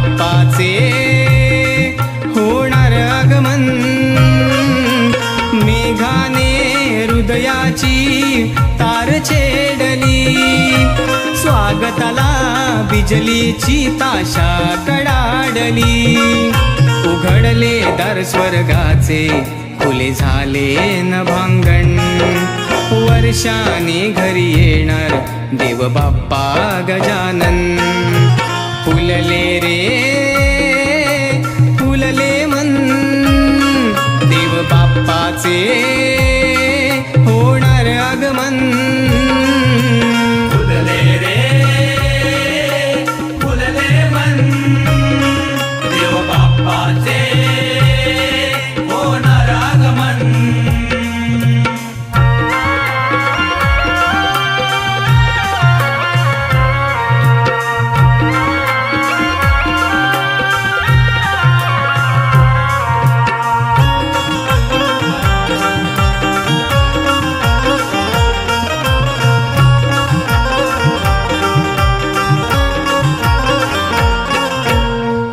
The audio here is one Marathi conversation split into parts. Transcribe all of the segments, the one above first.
बाप्पाचे होणार आगमन, मेघाने हृदयाची तार छेडली, स्वागताला बिजलीची ताशा कडाडली. उघडले दार स्वर्गाचे, खुले झाले नभांगण, वर्षाने घरी येणार देव बाप्पा गजानन. फुलले रे फुलले मन, देव बाप्पाचे होणार आगमन. फुलले रे फुलले मन, देव बाप्पाचे होणार आगमन.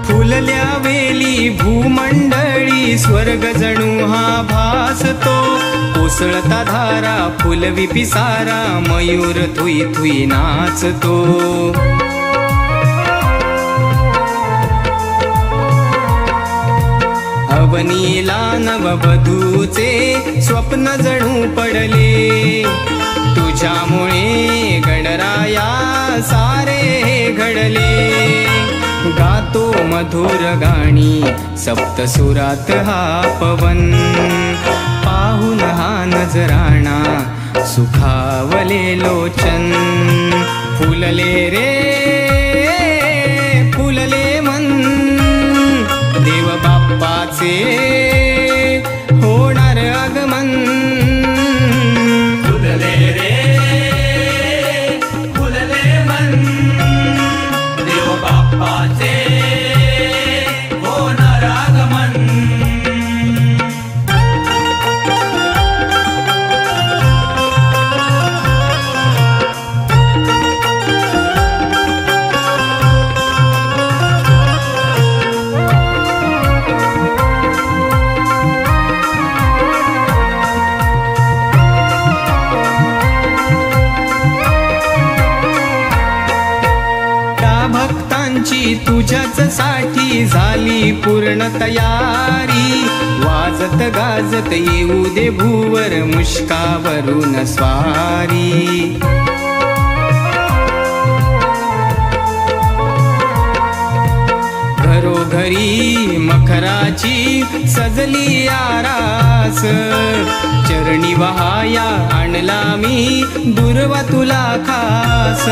फुलल्या वेली भूमंडळी, स्वर्ग जणू हा भासतो, कोसळता धारा फुलवी पिसारा, मयूर थुई थुई नाचतो. अवनीला नववधूचे स्वप्न जणू पडले, तुझ्यामुळे गणराया सारे घडले. गातो मधुर गाणी सप्तसुरात हा पवन, पाहून हा नजराणा सुखावले लोचन. फुलले रे फुलले मन, देव बाप्पाचे होणार आगमन. फुलले रे फुलले मन, देव बाप्पाचे होणार आगमन. भक्तांची तुझ्याच साठी झाली पूर्ण तयारी, वाजत गाजत येऊ दे भूवर मुष्कावरून स्वारी. घरोघरी मखराची सजली आरास, चरणी वहाया आणला मी दुर्वा तुला खास.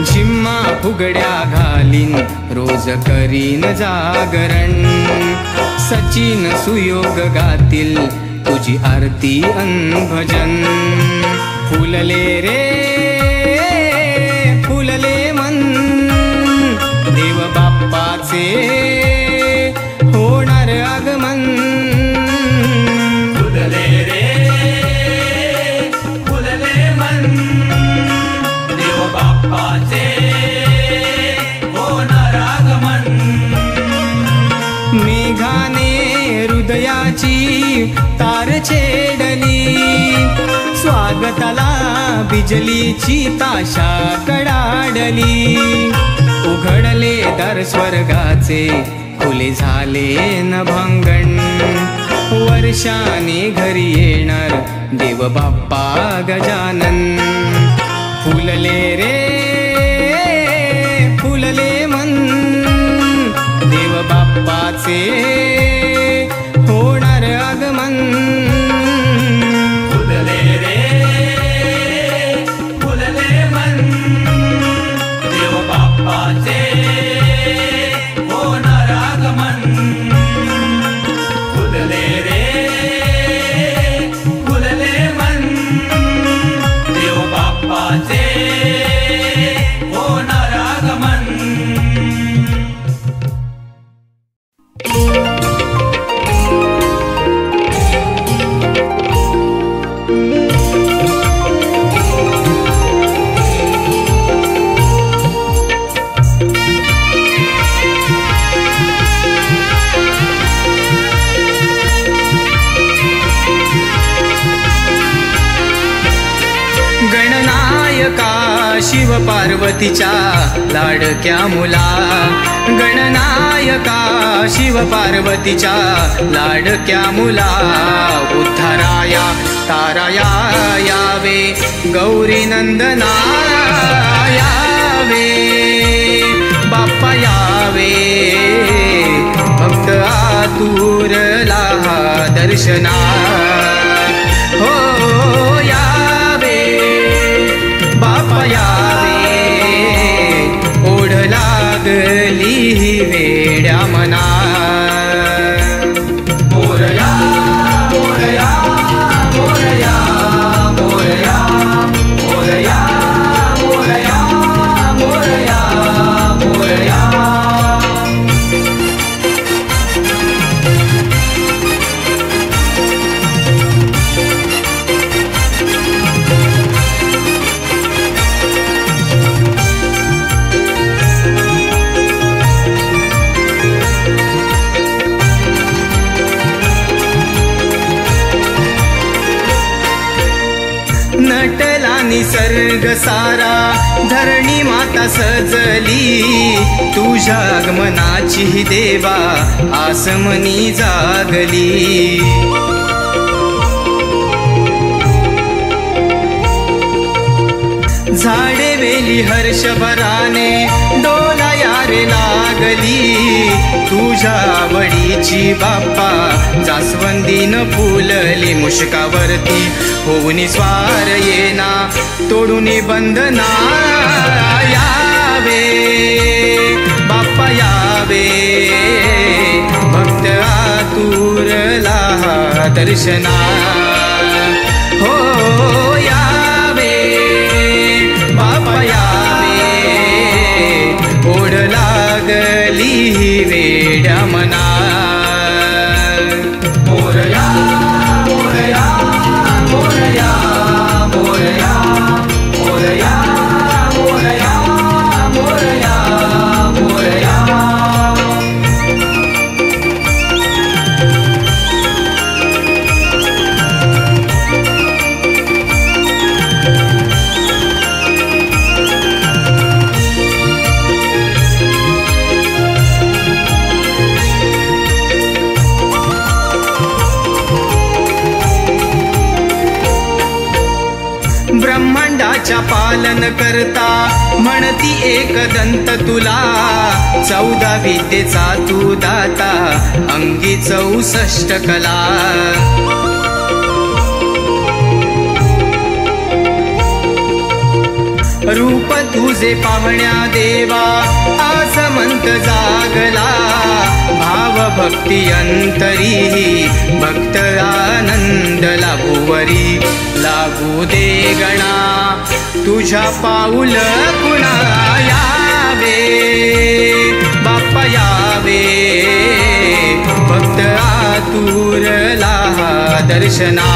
झिम्मा फुगड्या घालीन रोज करीन जागरण, सचिन सुयोग गातील तुझी आरती अन भजन. फुलले रे फुलले मन, देव बाप्पाचे होणार आगमन. फुलले रे फुलले मन, देव बाप्पाचे होणार आगमन. मेघाने हृदयाची तार छेडली, स्वागताला बिजलीची ताशा कडाडली. उघडले दार स्वर्गाचे, खुले झाले नभांगण, वर्षाने घरी येणार देव बाप्पा गजानन. फुलले रे फुलले मन, देव बाप्पाचे होणार आगमन. फुलले रे फुलले मन, देव बाप्पाचे होणार आगमन. फुलले रे फुलले मन, देव बाप्पाचे होणार आगमन. शिव पार्वतीच्या लाडक्या मुला, गणनायका शिव पार्वतीच्या लाडक्या मुला, उद्धाराया ताराया यावे, गौरी नंदना यावे, बाप्पा यावे, भक्त आतुरला दर्शना, हो यावे, बाप्पा यावे, ओढ लागली वेड्या मना, मोरया मोरया मोरया मोरया मोरया मोरया मोरया मोरया. नटला निसर्ग सारा, धरणी माता सजली, तुझ्या आगमनाची देवा आसमनी जागली. झाडे वेली हर्षभराने डोलाया रे लागली, तुझ्या आवडीची बाप्पा जास्वंदीन फुलली, मुशकावरती होऊन स्वार येना, तोडून बंधना यावे, बाप्पा यावे, भक्त आतुरला दर्शना, हो यावे, बाप्पा यावे, ओढ लागली वेड्या मना, मोरया मोरया मोरया मोरया मोरया मोरया मोरया मोरया. ब्रह्मांडाच्या पालन करता म्हणती एकदंत तुला, 14 विद्येचा तू दाता, अंगी 64 कला. रूप तुझे पाहण्या देवा आसमंत जागला, भाव भक्ती अंतरी, भक्त आनंद लाभूवरी, लागू दे गणा तुझ्या पाऊल कुणा, यावे, बाप्पा यावे, भक्त आतुरला दर्शना,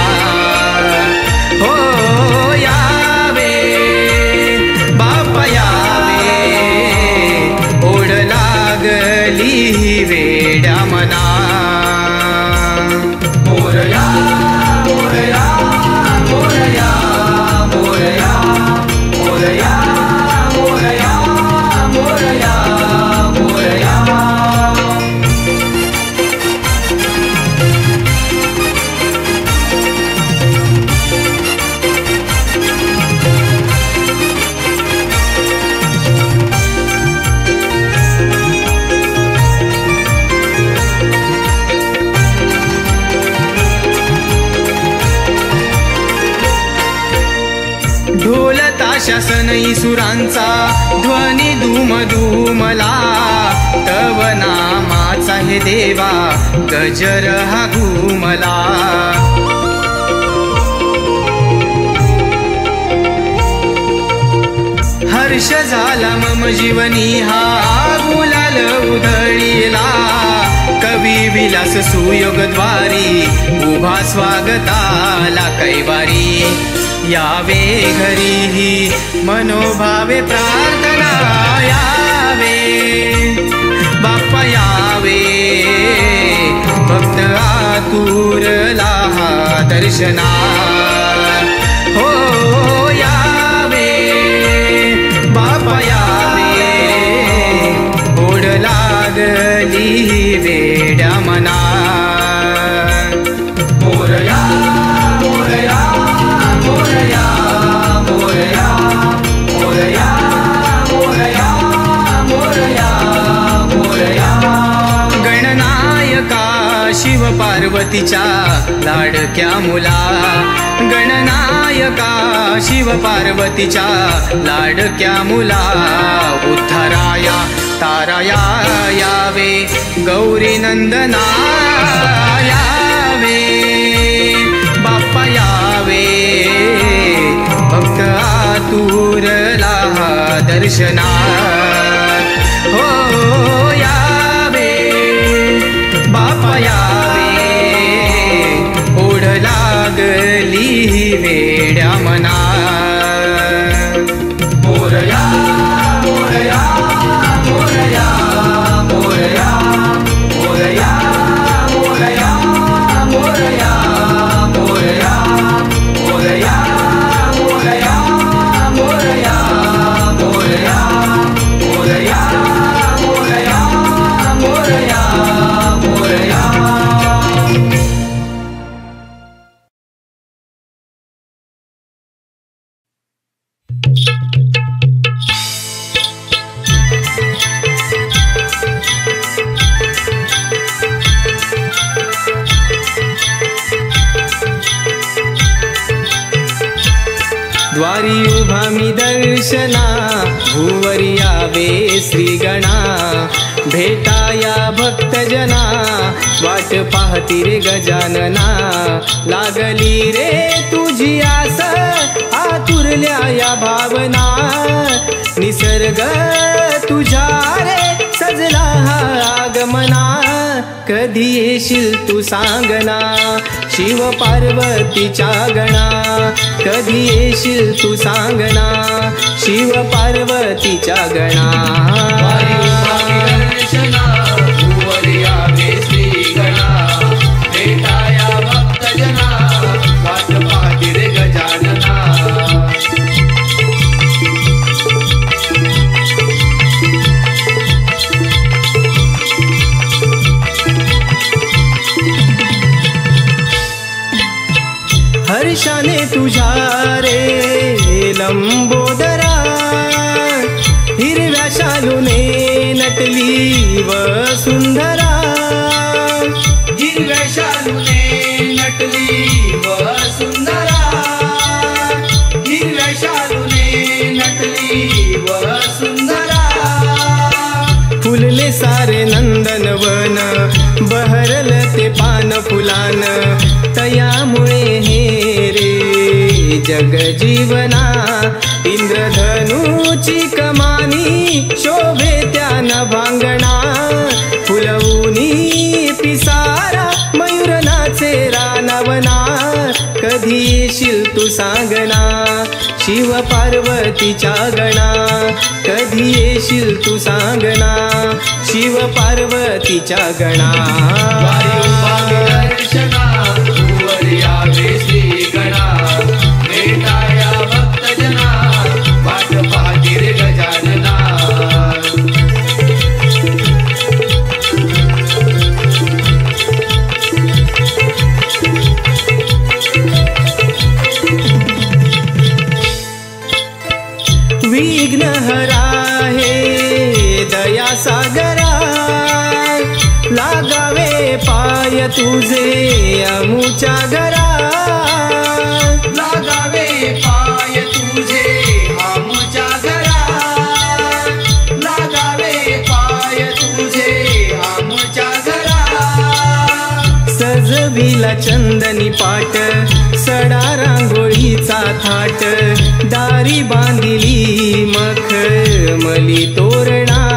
हो यावे, बाप्पा यावे, ओढ लागली वेड्या मना, मोरया मोरया मोरया मोरया मोरया मोरया मोरया मोरया. ढोल ताशा सनई सुरांचा ध्वनी धूम धूमला, तव नामाचा हे देवा गजर हा घुमला. हर्ष झाला मम जीवनी हा गुलाल उधळीला, कवी विलास सुयोगद्वारी उभा स्वागताला कैवारी, यावे घरी मनोभावे प्रार्थना, यावे, बाप्पा यावे, भक्त आतुरला दर्शना, हो यावे, लागली वेड्या मना. मोरया मोरया मोरया मोरया मोरया मोरया मोरया मोरया. गणनायका शिव पार्वतीच्या लाडक्या मुला. गणनायका शिव पार्वतीच्या लाडक्या मुला. उद्धाराया ताराया यावे गौरी नंदना यावे. बाप्पा यावे भक्त आतुरला दर्शना. हो यावे बाप्पा यावे. ओढ लागली वेड्या मना. मोरया मोरया मोरया मोरया मोरया मोरया मोरया मोरया मोरया मोरया मोरया मोरया मोरया मोरया मोरया मोरया. द्वारी उभा मी दर्शना. भुवरी यावे श्रीगणा. भेटाया भक्तजना. वाट पाहती रे गजानना. लागली रे तुझी आस. आतुरल्या या भावना. निसर्ग तुझ्या रे सजला हा आगमना. कधी येशील तू सांगना. शिव पार्वतीच्या गणा. कधी येशील तू सांगना. शिव पार्वतीच्या गणा. दर्शना भुवरी यावे श्रीगणा. भेटाया भक्तजना. वाट पाहती रे गजानना. हर्षाने तुझ्या रे लंबोदरा. हिरव्या शालूने नटली वसुंधरा. हिरव्या शालूने नटली वसुंधरा. हिरव्या शालूने नटली वसुंधरा. फुलले सारे नंदनवन. बहरल ते पान फुलान. तयामुळे हे रे जग जीवना. इंद्रधनुची कमानी शोभे त्या नभांगणा. फुलवूनी पिसारा मयूर नाचे रानवना. कधी येशील तू सांगना. शिव पार्वतीच्या गणा. कधी येशील तू सांगना. शिव पार्वतीच्या गणा. दर्शना भुवरी यावे श्रीगणा. भेटाया भक्तजना. वाट पाहती रे गजानना. विघ्नहरा हे दया सागरा. लागावे पाय तुझे अमुच्या घरा. लागावे पाय तुझे आमुच्या घरा. लागावे पाय तुझे आमुच्या घरा. सजविला चंदनी पाट. सडा रांगोळीचा थाट. दारी बांधिली मखमली तोरणा.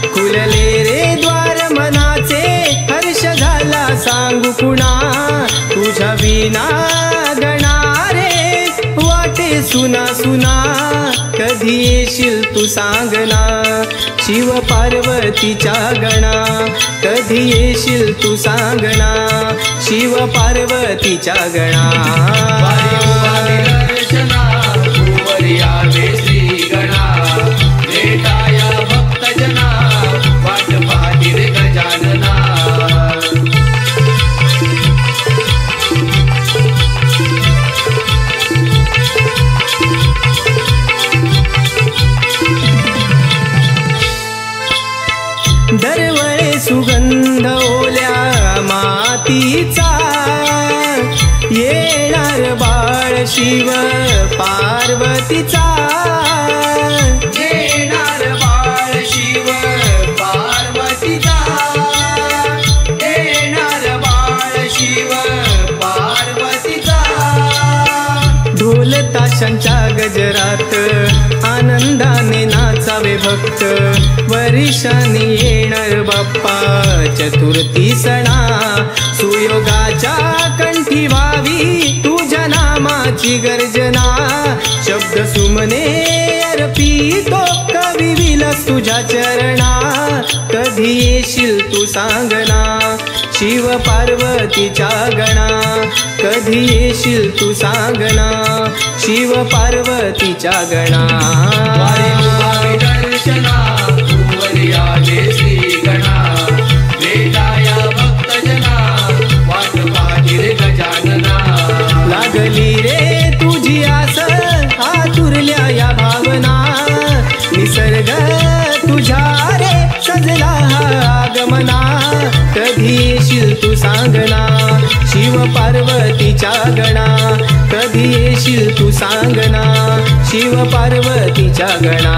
खुलले रे द्वार मनाचे. हर्ष झाला सांगू कुणा. तुझ्या विना गणा रे वाटे सुना सुना. कधी येशील तू सांगना. शिव पार्वतीच्या गणा. कधी येशील तू सांगना. शिव पार्वतीच्या गणा. दर्शना भुवरी यावे श्रीगणा. भेटाया भक्तजना. वाट पाहती रे दरवळे सुगंध ओल्या मातीचा येणार बाळ शिव पार्वतीचा येणार बाळ शिव पार्वतीचा येणार बाळ शिव पार्वतीचा ढोल ताशांच्या गजरात आनंदाने नाचावे भक्त वर्षाने येणार बाप्पा चतुर्थी सणा सुयोगाच्या कंठी व्हावी तुझ्या नामाची गर्जना शब्द सुमने अर्पितो कवी विलास तुझ्या चरणा कधी येशील तू सांगना शिव पार्वतीच्या गणा कधी येशील तू सांगना शिव पार्वतीच्या गणा वारे उभावे दर्शना तूवर यावे श्री गणा वेदाया भक्तजना वाट पाहिल गजानना लागली रे तुझी आस आतुरल्या या भावना निसर्ग तुझ्या रे सजला आगमना कधी येशील तू सांगना शिव पार्वतीच्या गणा कधी येशील तू सांगना शिव पार्वतीच्या गणा